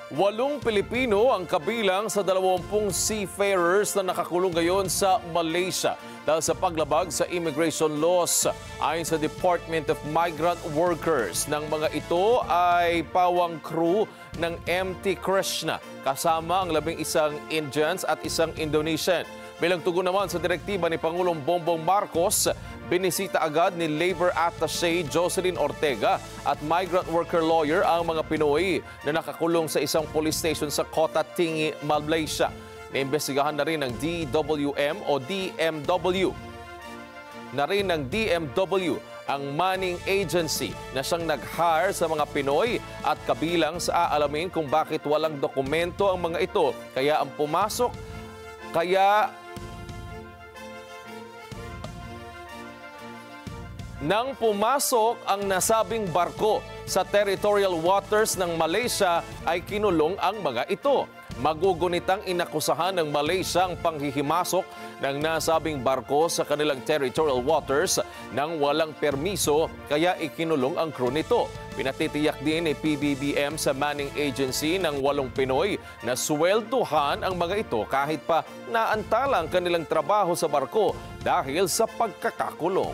8 Pilipino ang kabilang sa 20 seafarers na nakakulong ngayon sa Malaysia dahil sa paglabag sa immigration laws. Ayon sa Department of Migrant Workers, ng mga ito ay pawang crew ng MT Krishna kasama ang 11 Indians at 1 Indonesian. Bilang tugon naman sa direktiba ni Pangulong Bongbong Marcos, binisita agad ni Labor Attaché Jocelyn Ortega at migrant worker lawyer ang mga Pinoy na nakakulong sa isang police station sa Kota Tinggi, Malaysia. Naimbestigahan na rin ng DWM o DMW. Ang manning agency na siyang nag-hire sa mga Pinoy at kabilang sa aalamin kung bakit walang dokumento ang mga ito. Nang pumasok ang nasabing barko sa territorial waters ng Malaysia ay kinulong ang mga ito. Magugunitang inakusahan ng Malaysia ang panghihimasok ng nasabing barko sa kanilang territorial waters nang walang permiso, kaya ikinulong ang crew nito. Pinatitiyak din ni PBBM sa manning agency ng 8 Pinoy na swelduhan ang mga ito kahit pa naantala ang kanilang trabaho sa barko dahil sa pagkakakulong.